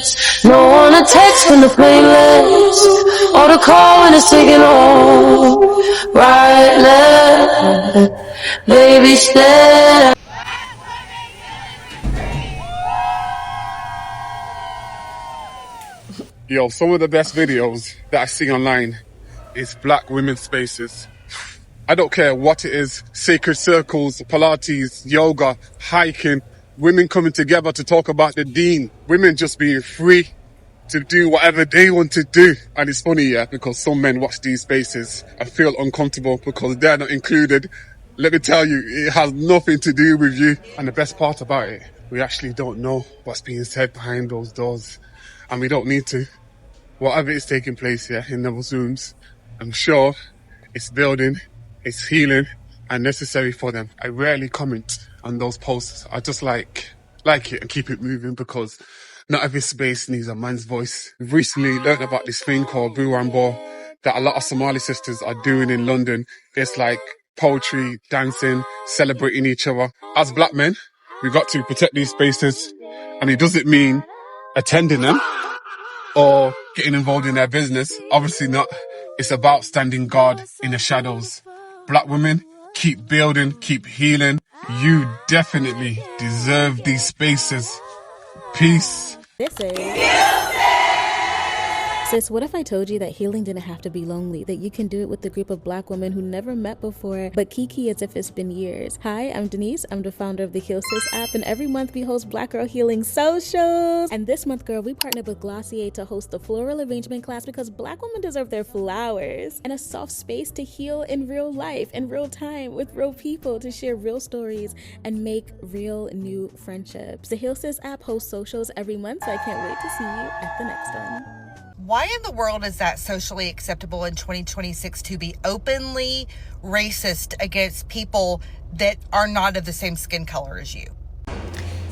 stress. No one to text from the playlist, or to call when it's taking all. Right, left, baby, stay. Yo, some of the best videos that I see online is black women's spaces. I don't care what it is, sacred circles, Pilates, yoga, hiking, women coming together to talk about the deen, women just being free to do whatever they want to do. And it's funny, yeah, because some men watch these spaces and feel uncomfortable because they're not included. Let me tell you, it has nothing to do with you. And the best part about it, we actually don't know what's being said behind those doors. And we don't need to. Whatever is taking place here in those rooms, I'm sure it's building, it's healing, and necessary for them. I rarely comment on those posts. I just like it and keep it moving because not every space needs a man's voice. We've recently learned about this thing called Burambo that a lot of Somali sisters are doing in London. It's like poetry, dancing, celebrating each other. As black men, we've got to protect these spaces, and it doesn't mean attending them or getting involved in their business. Obviously not. It's about standing guard in the shadows. Black women, keep building, keep healing. You definitely deserve these spaces. Peace. This is Sis, what if I told you that healing didn't have to be lonely, that you can do it with a group of black women who never met before, but kiki as if it's been years? Hi, I'm Denise. I'm the founder of the Heal Sis app, and every month we host Black Girl Healing Socials. And this month, girl, we partnered with Glossier to host the floral arrangement class because black women deserve their flowers and a soft space to heal in real life, in real time, with real people to share real stories and make real new friendships. The Heal Sis app hosts socials every month, so I can't wait to see you at the next one. Why in the world is that socially acceptable in 2026 to be openly racist against people that are not of the same skin color as you?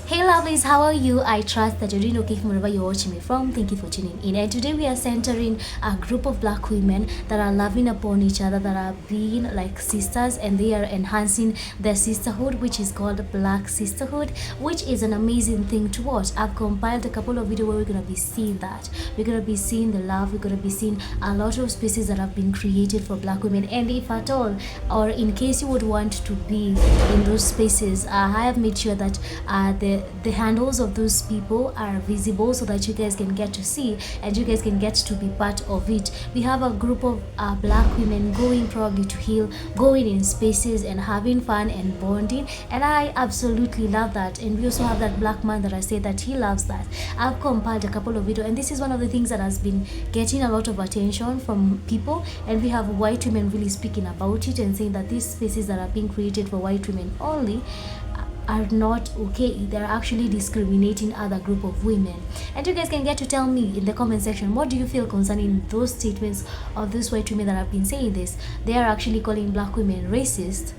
Hey lovelies, how are you? I trust that you're doing okay from wherever you're watching me from. Thank you for tuning in. And today we are centering a group of black women that are loving upon each other, that are being like sisters, and they are enhancing their sisterhood, which is called Black Sisterhood, which is an amazing thing to watch. I've compiled a couple of videos where we're going to be seeing that. We're going to be seeing the love. We're going to be seeing a lot of spaces that have been created for black women. And if at all, or in case you would want to be in those spaces, I have made sure that the handles of those people are visible so that you guys can get to see and you guys can get to be part of it. We have a group of black women going probably to heal, going in spaces and having fun and bonding, and I absolutely love that. And we also have that black man that I say that he loves that. I've compiled a couple of videos, and this is one of the things that has been getting a lot of attention from people, and we have white women really speaking about it and saying that these spaces that are being created for white women only are not okay. They're actually discriminating other group of women. And you guys can get to tell me in the comment section, what do you feel concerning those statements of those white women that have been saying this? They are actually calling black women racist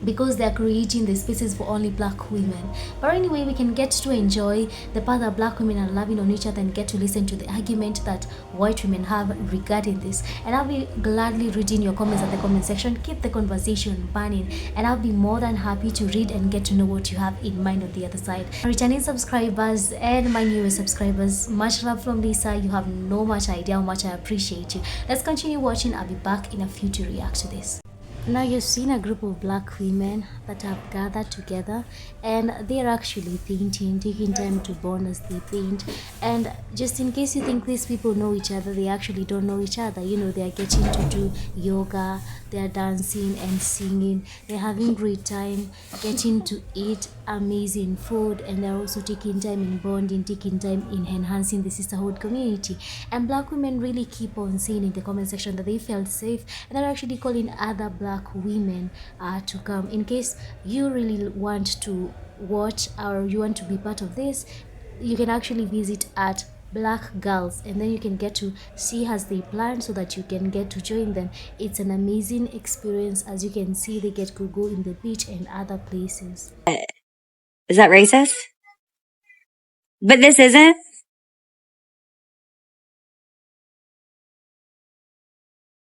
because they are creating the spaces for only black women. But anyway, we can get to enjoy the part that black women are loving on each other and get to listen to the argument that white women have regarding this. And I'll be gladly reading your comments at the comment section. Keep the conversation burning, and I'll be more than happy to read and get to know what you have in mind on the other side. Returning subscribers and my newest subscribers, much love from Lisa. You have no much idea how much I appreciate you. Let's continue watching. I'll be back in a few to react to this. Now you've seen a group of black women that have gathered together, and they're actually painting, taking time to bond as they paint. And just in case you think these people know each other, they actually don't know each other. You know, they're getting to do yoga, they're dancing and singing, they're having great time, getting to eat amazing food, and they're also taking time in bonding, taking time in enhancing the sisterhood community. And black women really keep on saying in the comment section that they felt safe, and they're actually calling other black women to come. In case you really want to watch or you want to be part of this, you can actually visit at Black Girls, and then you can get to see as they plan so that you can get to join them. It's an amazing experience. As you can see, they get to go in the beach and other places. Is that racist? But this isn't?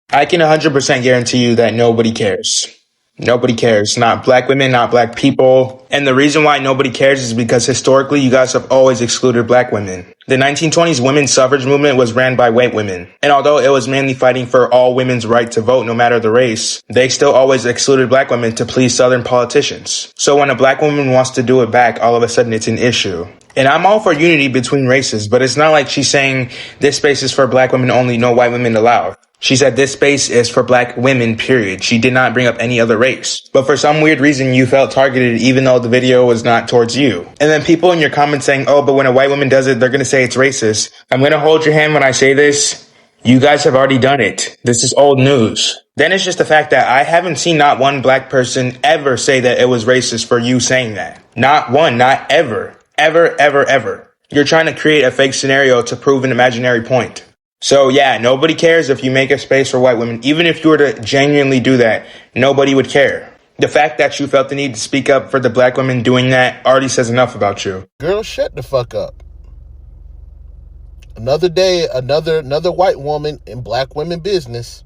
I can 100% guarantee you that nobody cares. Nobody cares. Not black women, not black people. And the reason why nobody cares is because historically you guys have always excluded black women. The 1920s women's suffrage movement was ran by white women. And although it was mainly fighting for all women's right to vote no matter the race, they still always excluded black women to please southern politicians. So when a black woman wants to do it back, all of a sudden it's an issue. And I'm all for unity between races, but it's not like she's saying this space is for black women only, no white women allowed. She said this space is for black women, period. She did not bring up any other race. But for some weird reason, you felt targeted even though the video was not towards you. And then people in your comments saying, oh, but when a white woman does it, they're going to say it's racist. I'm going to hold your hand when I say this. You guys have already done it. This is old news. Then it's just the fact that I haven't seen not one black person ever say that it was racist for you saying that. Not one, not ever. Ever, ever, ever. You're trying to create a fake scenario to prove an imaginary point. So yeah, nobody cares if you make a space for white women. Even if you were to genuinely do that, nobody would care. The fact that you felt the need to speak up for the black women doing that already says enough about you. Girl, shut the fuck up. Another day, another white woman in black women business.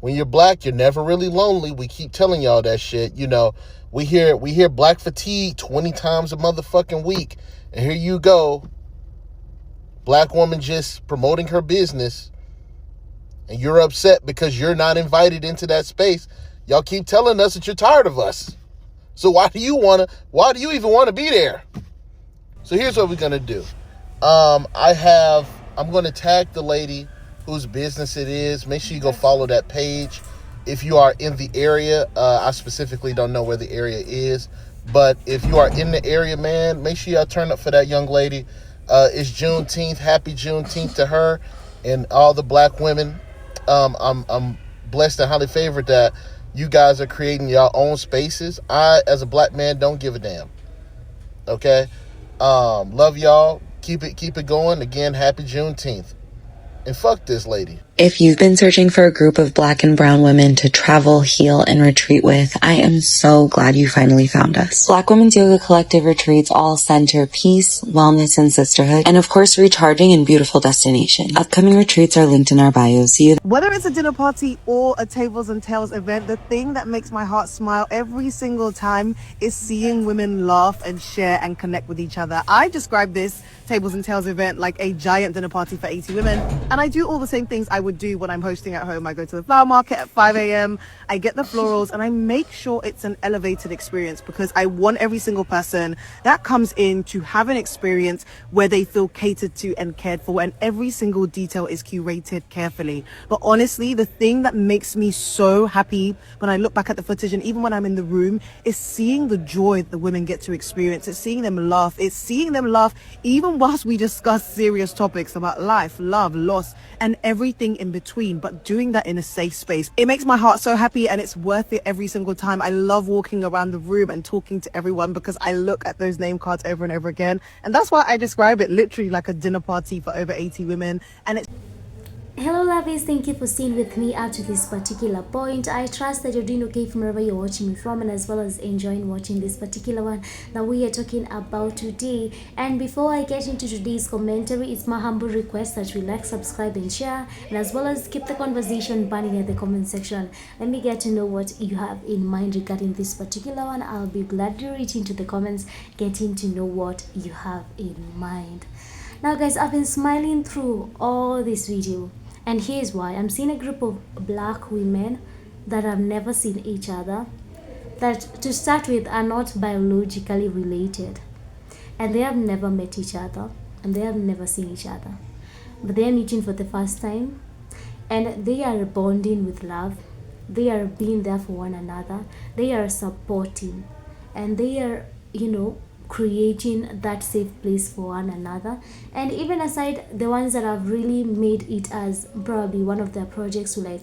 When you're black, you're never really lonely. We keep telling y'all that shit. You know, we hear black fatigue 20 times a motherfucking week. And here you go. Black woman just promoting her business. And you're upset because you're not invited into that space. Y'all keep telling us that you're tired of us. So why do you even want to be there? So here's what we're going to do. I'm going to tag the lady whose business it is. Make sure you go follow that page. If you are in the area, I specifically don't know where the area is, but if you are in the area, man, make sure y'all turn up for that young lady. It's Juneteenth. Happy Juneteenth to her and all the black women. I'm blessed and highly favored that you guys are creating your own spaces. I, as a black man, don't give a damn. Okay? Love y'all. Keep it going. Again, happy Juneteenth. And fuck this lady. If you've been searching for a group of black and brown women to travel, heal, and retreat with, I am so glad you finally found us. Black Women's Yoga Collective retreats all center peace, wellness, and sisterhood, and of course, recharging in beautiful destinations. Upcoming retreats are linked in our bios. See you. Whether it's a dinner party or a tables and tales event, the thing that makes my heart smile every single time is seeing women laugh and share and connect with each other. I describe this tables and tales event like a giant dinner party for 80 women, and I do all the same things I would do when I'm hosting at home. I go to the flower market at 5 a.m. I get the florals and I make sure it's an elevated experience because I want every single person that comes in to have an experience where they feel catered to and cared for, and every single detail is curated carefully. But honestly, the thing that makes me so happy when I look back at the footage and even when I'm in the room is seeing the joy that the women get to experience. It's seeing them laugh. It's seeing them laugh even whilst we discuss serious topics about life, love, loss, and everything in between, but doing that in a safe space. It makes my heart so happy and it's worth it every single time. I love walking around the room and talking to everyone because I look at those name cards over and over again. And that's why I describe it literally like a dinner party for over 80 women. And it's Hello lovies, thank you for staying with me up to this particular point. I trust that you're doing okay from wherever you're watching me from, and as well as enjoying watching this particular one that we are talking about today. And before I get into today's commentary, it's my humble request that you like, subscribe and share, and as well as keep the conversation burning in the comment section. Let me get to know what you have in mind regarding this particular one. I'll be glad to reach into the comments, getting to know what you have in mind. Now guys, I've been smiling through all this video, and here's why. I'm seeing a group of black women that have never seen each other, that to start with are not biologically related, and they have never met each other, and they have never seen each other, but they are meeting for the first time, and they are bonding with love. They are being there for one another. They are supporting, and they are, creating that safe place for one another. And even aside the ones that have really made it as probably one of their projects to like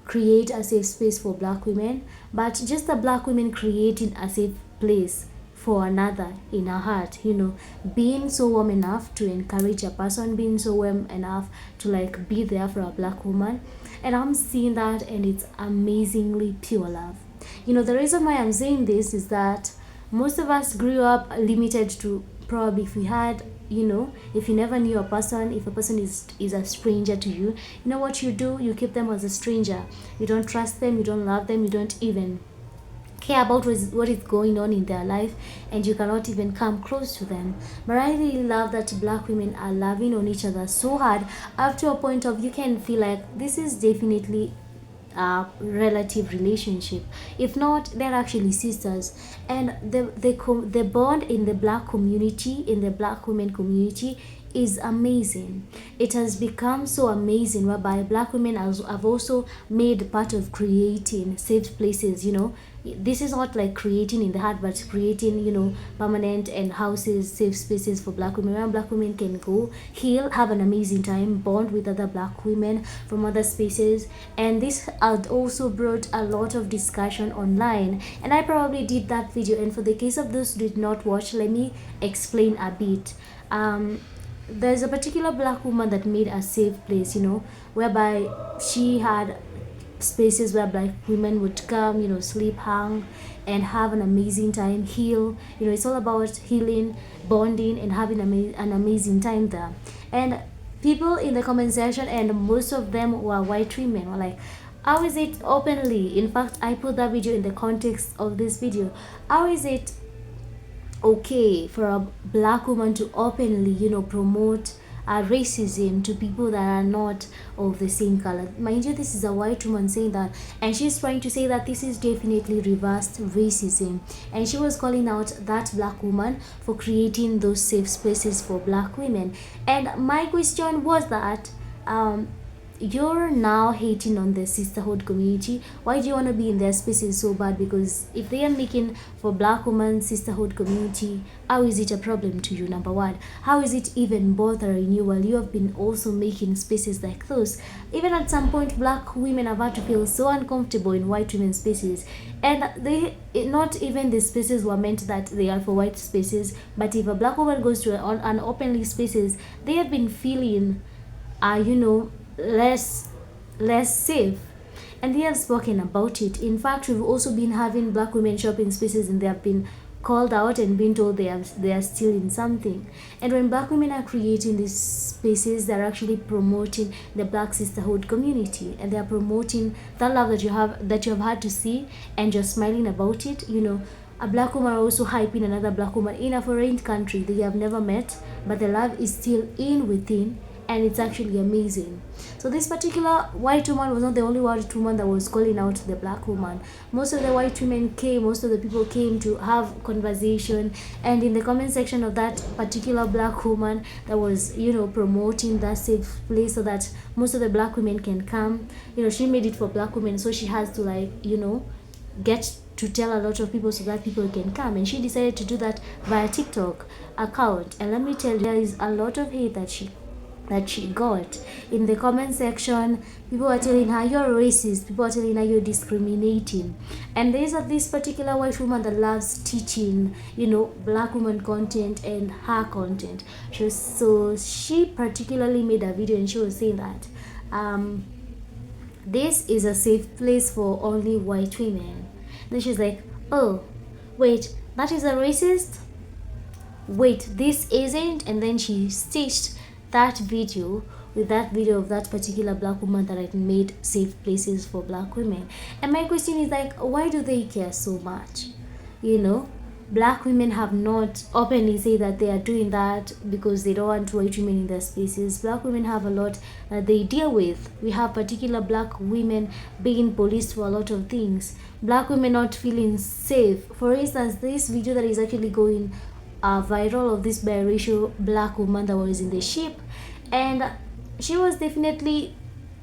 create a safe space for black women, but just the black women creating a safe place for another in our heart, being so warm enough to encourage a person, being so warm enough to like be there for a black woman. And I'm seeing that, and it's amazingly pure love. The reason why I'm saying this is that most of us grew up limited to probably if you had, if you never knew a person, if a person is a stranger to you, you know what you do? You keep them as a stranger. You don't trust them, you don't love them, you don't even care about what is going on in their life, and you cannot even come close to them. But I really love that black women are loving on each other so hard, up to a point of you can feel like this is definitely a relative relationship. If not, they're actually sisters. And the bond in the black community, in the black women community, is amazing. It has become so amazing, whereby black women have also made part of creating safe places. This is not like creating in the heart, but creating, permanent and houses, safe spaces for black women, where black women can go heal, have an amazing time, bond with other black women from other spaces. And this had also brought a lot of discussion online, and I probably did that video. And for the case of those who did not watch, let me explain a bit. There's a particular black woman that made a safe place, whereby she had spaces where black women would come, sleep, hang, and have an amazing time, heal. It's all about healing, bonding, and having an amazing time there. And people in the comment section, and most of them were white women, were like, how is it openly? In fact, I put that video in the context of this video. How is it okay for a black woman to openly, promote racism to people that are not of the same color? Mind you, this is a white woman saying that, and she's trying to say that this is definitely reversed racism, and she was calling out that black woman for creating those safe spaces for black women. And my question was that, you're now hating on the sisterhood community. Why do you want to be in their spaces so bad? Because if they are making for black women sisterhood community, how is it a problem to you? Number one, how is it even bothering you while you have been also making spaces like those? Even at some point, black women have had to feel so uncomfortable in white women's spaces, and not even the spaces were meant that they are for white spaces, but if a black woman goes to an openly spaces, they have been feeling less safe, and they have spoken about it. In fact, we've also been having black women shopping spaces, and they have been called out and been told they are stealing something. And when black women are creating these spaces, they're actually promoting the black sisterhood community, and they're promoting that love that you have had to see, and just smiling about it. A black woman also hyping another black woman in a foreign country they have never met, but the love is still in within, and it's actually amazing. So this particular white woman was not the only white woman that was calling out the black woman. Most of the white women came, most of the people came to have conversation, and in the comment section of that particular black woman that was, promoting that safe place so that most of the black women can come, she made it for black women, so she has to get to tell a lot of people so that people can come, and she decided to do that via TikTok account. And let me tell you, there is a lot of hate that she got in the comment section. People are telling her you're racist, people are telling her you're discriminating. And there is this particular white woman that loves teaching, black woman content and her content. So she particularly made a video, and she was saying that this is a safe place for only white women. Then she's like, oh wait, that is a racist? Wait, this isn't? And then she stitched that video with that video of that particular black woman that had made safe places for black women. And my question is why do they care so much? Black women have not openly said that they are doing that because they don't want white women in their spaces. Black women have a lot that they deal with. We have particular black women being policed for a lot of things. Black women not feeling safe. For instance, this video that is actually going viral of this biracial black woman that was in the ship, and she was definitely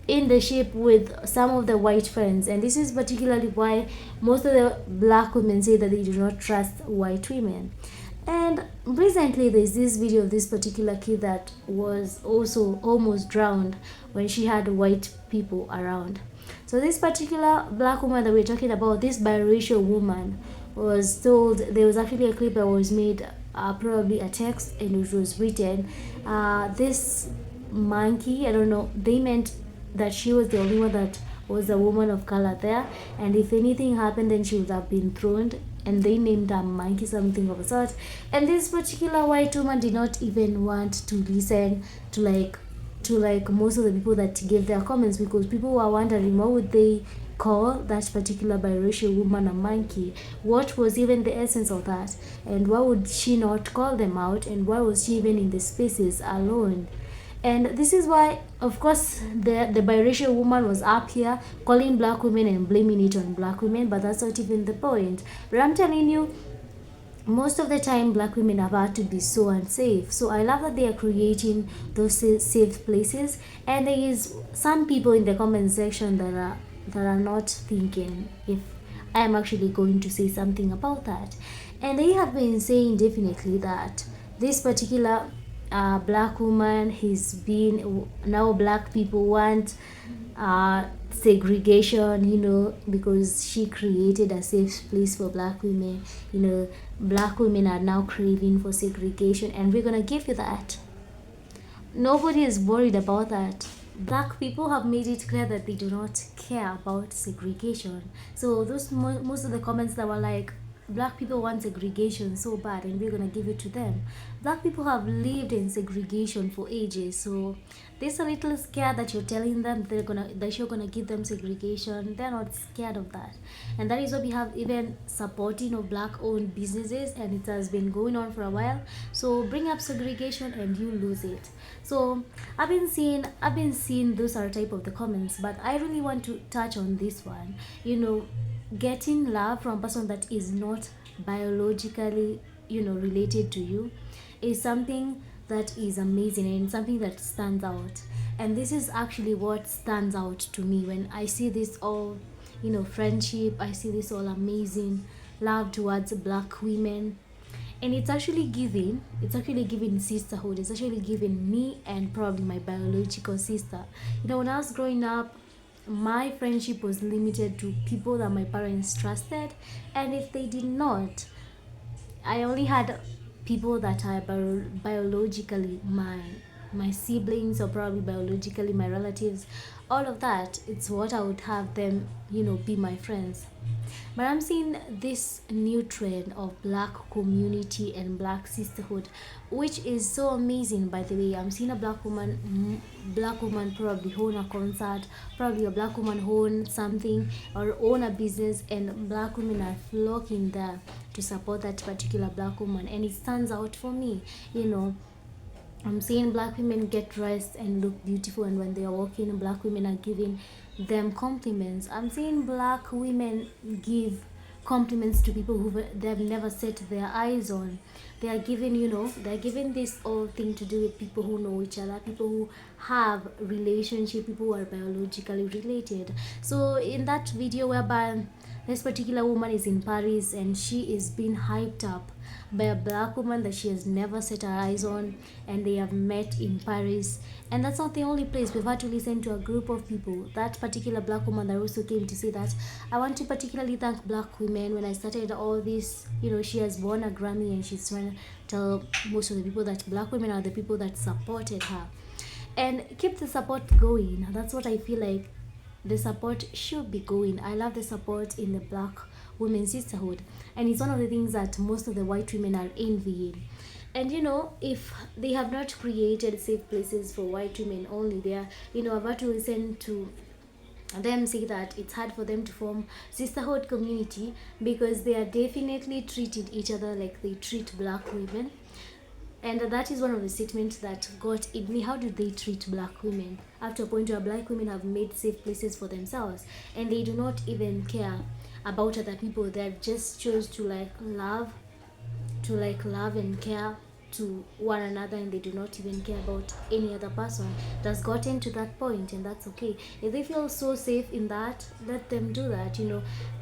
in the ship with some of the white friends, and this is particularly why most of the black women say that they do not trust white women. And recently there's this video of this particular kid that was also almost drowned when she had white people around. So this particular black woman that we're talking about, this biracial woman, was told, there was actually a clip that was made, probably a text, and it was written, this monkey, I don't know, they meant that she was the only one that was a woman of color there, and if anything happened then she would have been thrown, and they named a monkey something of a sort. And this particular white woman did not even want to listen to most of the people that gave their comments, because people were wondering what would they call that particular biracial woman a monkey. What was even the essence of that, and why would she not call them out, and why was she even in the spaces alone? And this is why, of course, the biracial woman was up here calling black women and blaming it on black women, but that's not even the point. But I'm telling you, most of the time black women have had to be so unsafe. So I love that they are creating those safe places, and there is some people in the comment section that are not thinking if I am actually going to say something about that. And they have been saying definitely that this particular black woman has been, now black people want segregation, because she created a safe place for black women. Black women are now craving for segregation, and we're gonna give you that. Nobody is worried about that. Black people have made it clear that they do not care about segregation. So those most of the comments that were like, black people want segregation so bad and we're gonna give it to them. Black people have lived in segregation for ages, so they're a little scared that you're telling them that you're gonna give them segregation. They're not scared of that, and that is why we have even supporting of black-owned businesses, and it has been going on for a while. So bring up segregation and you lose it. So I've been seeing those are type of the comments, but I really want to touch on this one. Getting love from a person that is not biologically related to you is something that is amazing and something that stands out. And this is actually what stands out to me when I see this all friendship. I see this all amazing love towards black women, and it's actually giving sisterhood. It's actually giving me and probably my biological sister. When I was growing up, my friendship was limited to people that my parents trusted, and if they did not, I only had people that are biologically my siblings, or probably biologically my relatives. All of that, it's what I would have them be my friends. But I'm seeing this new trend of black community and black sisterhood, which is so amazing. By the way, I'm seeing a black woman probably own a concert, probably a black woman own something or own a business, and black women are flocking there to support that particular black woman, and it stands out for me. I'm seeing black women get dressed and look beautiful, and when they are walking, black women are giving them compliments. I'm seeing black women give compliments to people who they've never set their eyes on. They are giving, they're giving this whole thing to do with people who know each other, people who have relationship, people who are biologically related. So in that video whereby this particular woman is in Paris and she is being hyped up by a black woman that she has never set her eyes on, and they have met in Paris. And that's not the only place. We've had to listen to a group of people. That particular black woman that also came to say that, I want to particularly thank black women. When I started all this, she has won a Grammy, and she's trying to tell most of the people that black women are the people that supported her. And keep the support going. That's what I feel like the support should be going. I love the support in the black women's sisterhood, and it's one of the things that most of the white women are envying. And if they have not created safe places for white women only, they are, I've had to listen to them say that it's hard for them to form sisterhood community because they are definitely treating each other like they treat black women. And that is one of the statements that got in me. How do they treat black women? Up to a point where black women have made safe places for themselves, and they do not even care about other people. They just chose to love and care to one another, and they do not even care about any other person. That's gotten to that point, and that's okay. If they feel so safe in that, let them do that.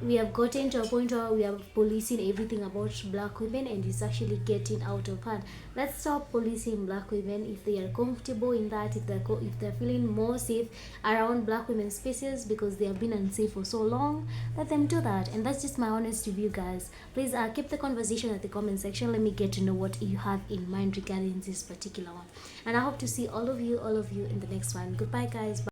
We have gotten to a point where we are policing everything about black women, and it's actually getting out of hand. Let's stop policing black women. If they are comfortable in that, if they're feeling more safe around black women's spaces because they have been unsafe for so long, let them do that. And that's just my honest review, guys. Please keep the conversation at the comment section. Let me get to know what you have in mind regarding this particular one, and I hope to see all of you in the next one. Goodbye, guys. Bye.